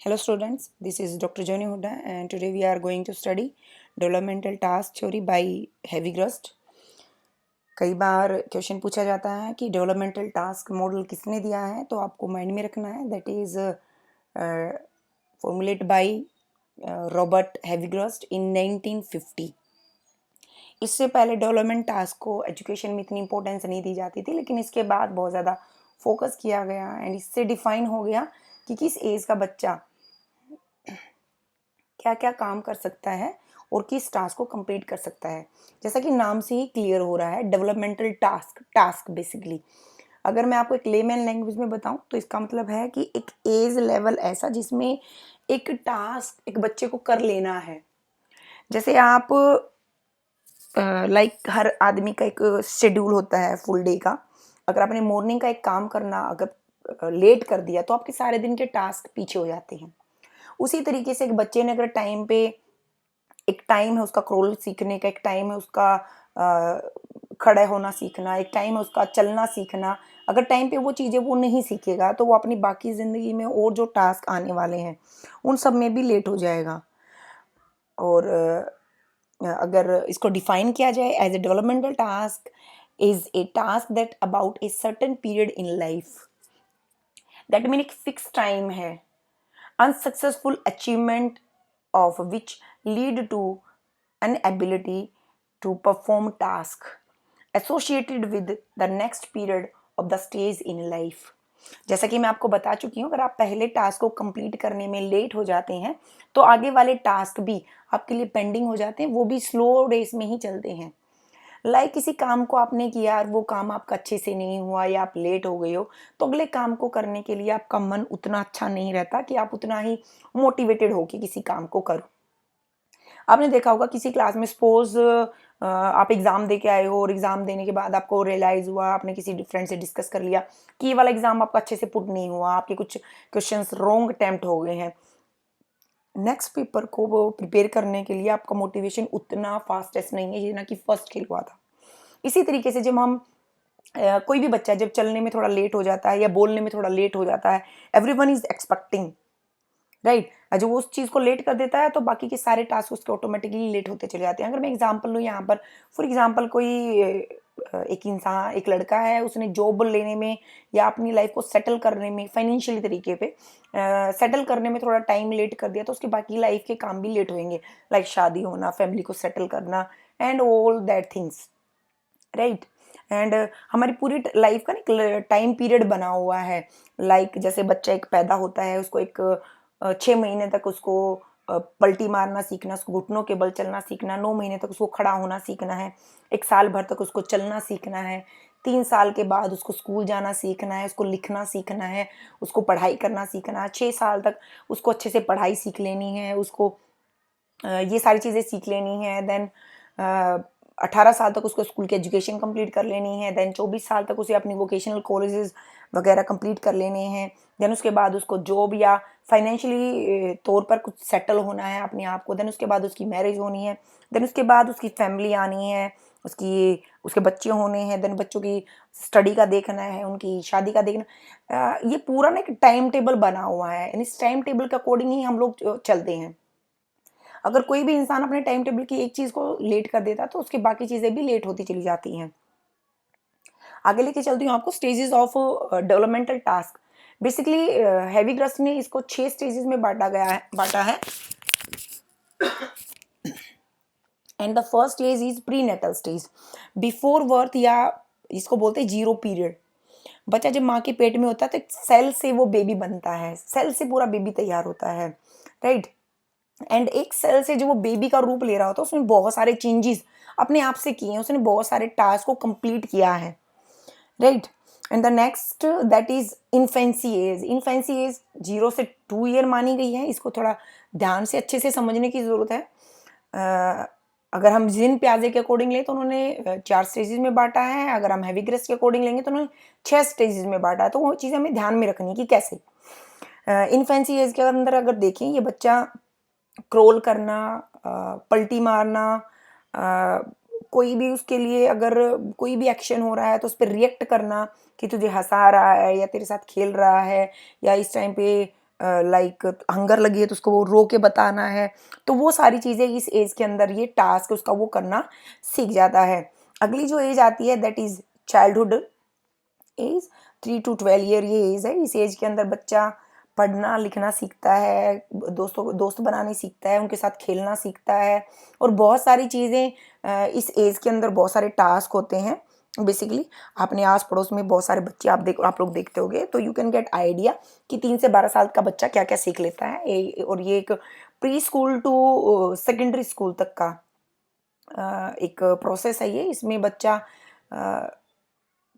Hello students, this is Dr. Joni Huda and today we are going to study developmental task theory by Heavygrust. कई बार question पूछा जाता है कि developmental task model किसने दिया है, तो आपको माइंड में रखना है that is formulate by Robert Havighurst in 1950। इससे पहले डेवलपमेंट टास्क को एजुकेशन में इतनी इंपॉर्टेंस नहीं दी जाती थी, लेकिन इसके बाद बहुत ज़्यादा फोकस किया गया एंड इससे डिफाइन हो गया कि किस एज का बच्चा क्या क्या काम कर सकता है और किस टास्क को कंप्लीट कर सकता है। जैसा कि नाम से ही क्लियर हो रहा है, डेवलपमेंटल टास्क बेसिकली अगर मैं आपको एक लेमैन लैंग्वेज में बताऊं तो इसका मतलब है कि एक एज लेवल ऐसा जिसमें एक टास्क एक बच्चे को कर लेना है। जैसे आप लाइक हर आदमी का एक शेड्यूल होता है फुल डे का। अगर आपने मॉर्निंग का एक काम करना अगर लेट कर दिया तो आपके सारे दिन के टास्क पीछे हो जाते हैं। उसी तरीके से एक बच्चे ने अगर टाइम पे एक टाइम है उसका क्रोल सीखने का, एक टाइम है उसका खड़े होना सीखना, एक टाइम है उसका चलना सीखना, अगर टाइम पे वो चीज़ें वो नहीं सीखेगा तो वो अपनी बाकी ज़िंदगी में और जो टास्क आने वाले हैं उन सब में भी लेट हो जाएगा। और अगर इसको डिफाइन किया जाए as a developmental task is a task that about a certain period in life, that mean एक फिक्स टाइम है, unsuccessful achievement of which lead to an ability to perform task associated with the next period of the stage in life। जैसा कि मैं आपको बता चुकी हूँ, अगर आप पहले टास्क को कंप्लीट करने में लेट हो जाते हैं तो आगे वाले टास्क भी आपके लिए पेंडिंग हो जाते हैं, वो भी स्लो रेस में ही चलते हैं। लाइक किसी काम को आपने किया और वो काम आपका अच्छे से नहीं हुआ या आप लेट हो गए हो तो अगले काम को करने के लिए आपका मन उतना अच्छा नहीं रहता कि आप उतना ही मोटिवेटेड हो कि किसी काम को करो। आपने देखा होगा किसी क्लास में सपोज आप एग्ज़ाम दे के आए हो और एग्ज़ाम देने के बाद आपको रियलाइज़ हुआ, आपने किसी फ्रेंड से डिस्कस कर लिया कि ये वाला एग्ज़ाम आपका अच्छे से पुट नहीं हुआ, आपके कुछ क्वेश्चंस रॉन्ग अटेम्प्ट हो गए हैं। नेक्स्ट पेपर को वो प्रिपेयर करने के लिए आपका मोटिवेशन उतना फास्टेस्ट नहीं है जितना कि फर्स्ट खेल हुआ था। इसी तरीके से जब हम कोई भी बच्चा जब चलने में थोड़ा लेट हो जाता है या बोलने में थोड़ा लेट हो जाता है, एवरीवन इज एक्सपेक्टिंग राइट। जब वो उस चीज़ को लेट कर देता है तो बाकी के सारे टास्क उसके ऑटोमेटिकली लेट होते चले जाते हैं। अगर मैं एग्जांपल लूँ यहाँ पर, फॉर एग्जांपल कोई एक इंसान, एक लड़का है, उसने जॉब लेने में या अपनी लाइफ को सेटल करने में फाइनेंशियली तरीके पे सेटल करने में थोड़ा टाइम लेट कर दिया तो उसकी बाकी लाइफ के काम भी लेट होंगे, लाइक शादी होना, फैमिली को सेटल करना and all that things, right. And हमारी पूरी लाइफ का ना टाइम पीरियड बना हुआ है। लाइक जैसे बच्चा एक पैदा होता है, उसको एक 6 महीने तक उसको पलटी मारना सीखना, उसको घुटनों के बल चलना सीखना, 9 महीने तक उसको खड़ा होना सीखना है, एक साल भर तक उसको चलना सीखना है, 3 साल के बाद उसको स्कूल जाना सीखना है, उसको लिखना सीखना है, उसको पढ़ाई करना सीखना है, 6 साल तक उसको अच्छे से पढ़ाई सीख लेनी है, उसको ये सारी चीज़ें सीख लेनी है। देन 18 साल तक उसको स्कूल की एजुकेशन कंप्लीट कर लेनी है। देन 24 साल तक उसे अपनी वोकेशनल कॉलेजेस वगैरह कंप्लीट कर लेने हैं। देन उसके बाद उसको जॉब या फाइनेंशियली तौर पर कुछ सेटल होना है अपने आप को। देन उसके बाद उसकी मैरिज होनी है। देन उसके बाद उसकी फैमिली आनी है, उसके बच्चे होने हैं। देन बच्चों की स्टडी का देखना है, उनकी शादी का देखना। ये पूरा ना एक टाइम टेबल बना हुआ है, इस टाइम टेबल के अकॉर्डिंग ही हम लोग चलते हैं। अगर कोई भी इंसान अपने टाइम टेबल की एक चीज को लेट कर देता तो उसकी बाकी चीजें भी लेट होती चली जाती हैं। आगे लेके चलती हूँ आपको stages of developmental task. Basically Havighurst ने इसको 6 स्टेजेस में बांटा है। And the first stage is prenatal stage, before birth, या इसको बोलते हैं जीरो पीरियड। बच्चा जब माँ के पेट में होता है तो एक सेल से वो बेबी बनता है, सेल से पूरा बेबी तैयार होता है, राइट। एंड एक सेल से जो वो बेबी का रूप ले रहा होता है उसने बहुत सारे चेंजेस अपने आप से किए हैं, उसने बहुत सारे टास्क को कंप्लीट किया है, right. And the next that is infancy age. Infancy age 0 से 2 ईयर मानी गई है। इसको थोड़ा ध्यान से अच्छे से समझने की जरूरत है। अगर हम जिन प्याजे के अकॉर्डिंग लें तो उन्होंने 4 स्टेजेस में बांटा है। अगर हम हैविग्रस्ट के अकॉर्डिंग लेंगे तो उन्होंने 6 स्टेजेस में बांटा है। तो वो चीज़ें हमें ध्यान में रखनी कि कैसे। इन्फेंसी एज के अंदर अगर देखें, ये बच्चा क्रोल करना, पलटी मारना, कोई भी उसके लिए अगर कोई भी एक्शन हो रहा है तो उस पर रिएक्ट करना कि तुझे हंसा रहा है या तेरे साथ खेल रहा है या इस टाइम पे लाइक हंगर लगी है तो उसको वो रो के बताना है, तो वो सारी चीज़ें इस एज के अंदर ये टास्क उसका वो करना सीख जाता है। अगली जो एज आती है that is childhood age, 3 to 12 year ये एज है। इस एज के अंदर बच्चा पढ़ना लिखना सीखता है, दोस्त बनाने सीखता है, उनके साथ खेलना सीखता है, और बहुत सारी चीज़ें इस एज के अंदर बहुत सारे टास्क होते हैं। बेसिकली अपने आस पड़ोस में बहुत सारे बच्चे आप लोग देखते होंगे, तो यू कैन गेट आइडिया कि 3 से 12 साल का बच्चा क्या क्या सीख लेता है। और ये एक pre school to secondary school तक का एक प्रोसेस है ये। इसमें बच्चा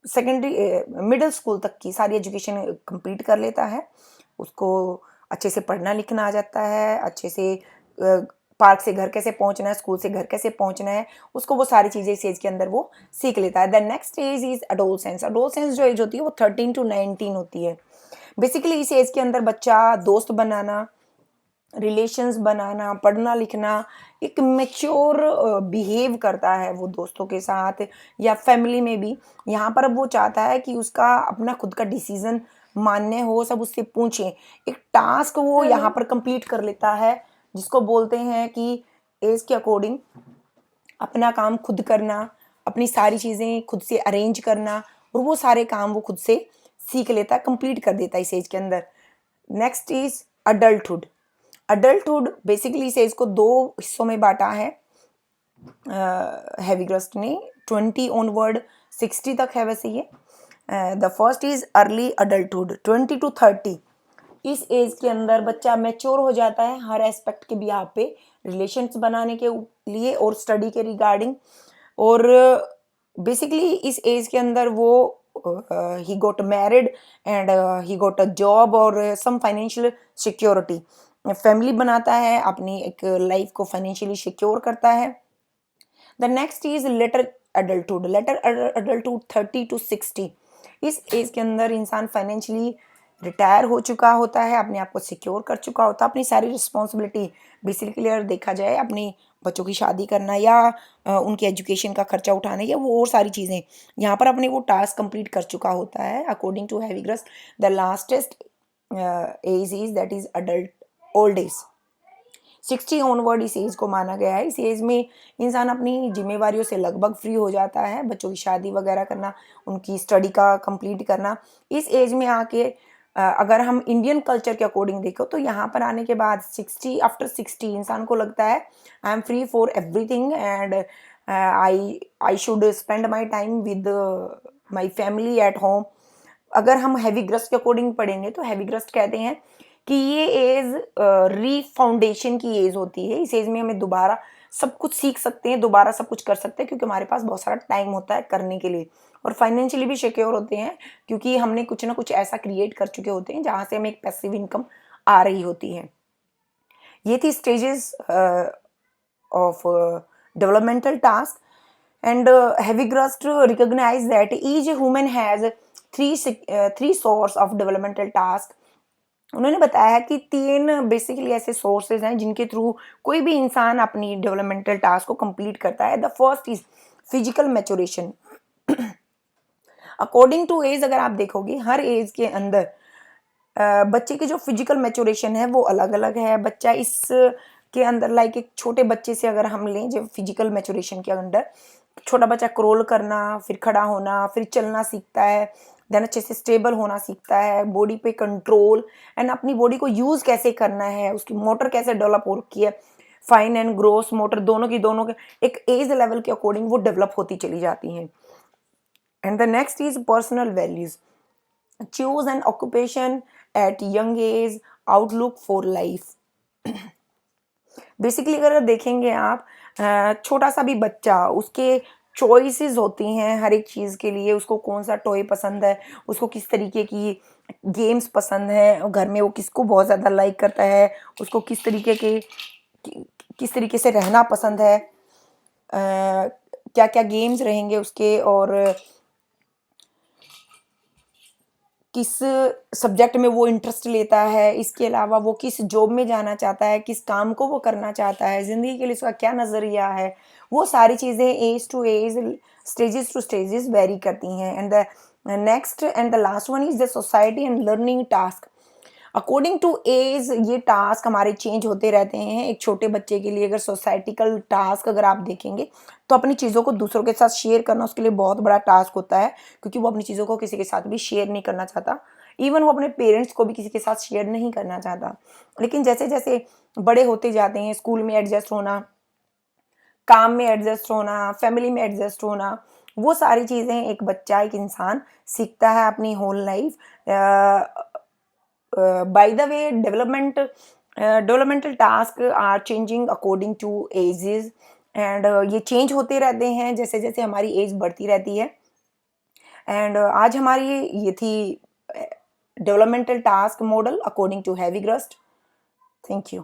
सेकेंडरी मिडिल स्कूल तक की सारी एजुकेशन कंप्लीट कर लेता है। उसको अच्छे से पढ़ना लिखना आ जाता है, अच्छे से पार्क से घर कैसे पहुंचना है, स्कूल से घर कैसे पहुंचना है, उसको वो सारी चीज़ें इस एज के अंदर वो सीख लेता है। The next age is adolescence. Adolescence जो एज होती है वो 13 to 19 होती है। बेसिकली इस एज के अंदर बच्चा दोस्त बनाना, रिलेशंस बनाना, पढ़ना लिखना, एक मैच्योर बिहेव करता है वो दोस्तों के साथ या फैमिली में भी। यहाँ पर अब वो चाहता है कि उसका अपना खुद का डिसीजन मान्य हो, सब उससे पूछें। एक टास्क वो यहाँ पर कंप्लीट कर लेता है, जिसको बोलते हैं कि एज के अकॉर्डिंग अपना काम खुद करना, अपनी सारी चीज़ें खुद से अरेंज करना, और वो सारे काम वो खुद से सीख लेता है, कंप्लीट कर देता है इस एज के अंदर। Next is adulthood. Adulthood basically इस एज को 2 हिस्सों में बांटा है हैवीग्रस्ट ने। 20 ऑनवर्ड 60 तक है वैसे ये। The first is early adulthood 20 to 30। इस एज के अंदर बच्चा मैच्योर हो जाता है हर एस्पेक्ट के बिहाफ पे, रिलेशंस बनाने के लिए और स्टडी के रिगार्डिंग। और बेसिकली इस एज के अंदर वो he got married and he got a job और सम फाइनेंशियल सिक्योरिटी, फैमिली बनाता है, अपनी एक लाइफ को फाइनेंशियली सिक्योर करता है। The next is later adulthood. Later adulthood 30 to 60। इस एज के अंदर इंसान फाइनेंशियली रिटायर हो चुका होता है, अपने आप को सिक्योर कर चुका होता है, अपनी सारी रिस्पॉन्सिबिलिटी बेसिकली अगर देखा जाए अपनी बच्चों की शादी करना या उनके एजुकेशन का खर्चा उठाना या वो और सारी चीज़ें, यहाँ पर अपने वो टास्क कंप्लीट कर चुका होता है। According to Havighurst the lastest age is that is adult old age. 60 onward इस एज को माना गया है। इस एज में इंसान अपनी जिम्मेवारियों से लगभग फ्री हो जाता है, बच्चों की शादी वगैरह करना, उनकी स्टडी का कंप्लीट करना। इस एज में आके अगर हम इंडियन कल्चर के अकॉर्डिंग देखो तो यहाँ पर आने के बाद 60 आफ्टर 60 इंसान को लगता है I am free for everything and I should spend my time with my family at home. अगर हम हैवीग्रस्ट के अकॉर्डिंग पढ़ेंगे तो हैवीग्रस्ट कहते हैं कि ये एज रीफाउंडेशन की एज होती है। इस एज में हमें दोबारा सब कुछ सीख सकते हैं, दोबारा सब कुछ कर सकते हैं, क्योंकि हमारे पास बहुत सारा टाइम होता है करने के लिए, और फाइनेंशियली भी सिक्योर होते हैं क्योंकि हमने कुछ ना कुछ ऐसा क्रिएट कर चुके होते हैं जहाँ से हमें एक पैसिव इनकम आ रही होती है। ये थी stages of developmental task and Havigrust recognized that each human has three source of developmental task। उन्होंने बताया कि 3 बेसिकली ऐसे सोर्सेज हैं जिनके थ्रू कोई भी इंसान अपनी डेवलपमेंटल टास्क को कंप्लीट करता है। The first is physical maturation. According to age अगर आप देखोगे हर एज के अंदर बच्चे की जो फिजिकल मैच्योरेशन है वो अलग अलग है। बच्चा इस के अंदर लाइक एक छोटे बच्चे से अगर हम लें जो फिजिकल मैच्योरेशन के अंदर, छोटा बच्चा क्रोल करना, फिर खड़ा होना, फिर चलना सीखता है, देन अच्छे से स्टेबल होना सीखता है, बॉडी पे कंट्रोल एंड अपनी बॉडी को यूज कैसे करना है, उसकी मोटर कैसे डेवलप हो रखी है, फाइन एंड ग्रोस मोटर दोनों के एक एज लेवल के अकॉर्डिंग वो डेवलप होती चली जाती हैं। And the next is personal values. Choose an occupation eight young age, outlook for life. Basically अगर देखेंगे आप छोटा सा भी बच्चा, उसके चॉइसेस होती हैं हर एक चीज़ के लिए, उसको कौन सा टॉय पसंद है, उसको किस तरीके की गेम्स पसंद है, घर में वो किसको बहुत ज़्यादा लाइक करता है, उसको किस तरीके से रहना पसंद है, क्या क्या गेम्स रहेंगे उसके, और किस सब्जेक्ट में वो इंटरेस्ट लेता है, इसके अलावा वो किस जॉब में जाना चाहता है, किस काम को वो करना चाहता है, ज़िंदगी के लिए उसका क्या नज़रिया है, वो सारी चीज़ें age to age, stages to stages vary करती हैं। And the next and the last one is the society and learning task. According to age ये टास्क हमारे चेंज होते रहते हैं। एक छोटे बच्चे के लिए अगर सोसाइटिकल टास्क अगर आप देखेंगे तो अपनी चीज़ों को दूसरों के साथ शेयर करना उसके लिए बहुत बड़ा टास्क होता है, क्योंकि वो अपनी चीज़ों को किसी के साथ भी शेयर नहीं करना चाहता। इवन वो अपने पेरेंट्स को भी किसी के साथ शेयर नहीं करना चाहता। लेकिन जैसे जैसे बड़े होते जाते हैं, स्कूल में एडजस्ट होना, काम में एडजस्ट होना, फैमिली में एडजस्ट होना, वो सारी चीज़ें एक बच्चा, एक इंसान सीखता है अपनी whole life. By the way developmental task are changing according to ages, and ये चेंज होते रहते हैं जैसे जैसे हमारी एज बढ़ती रहती है। एंड आज हमारी ये थी developmental task model according to Havighurst. Thank you.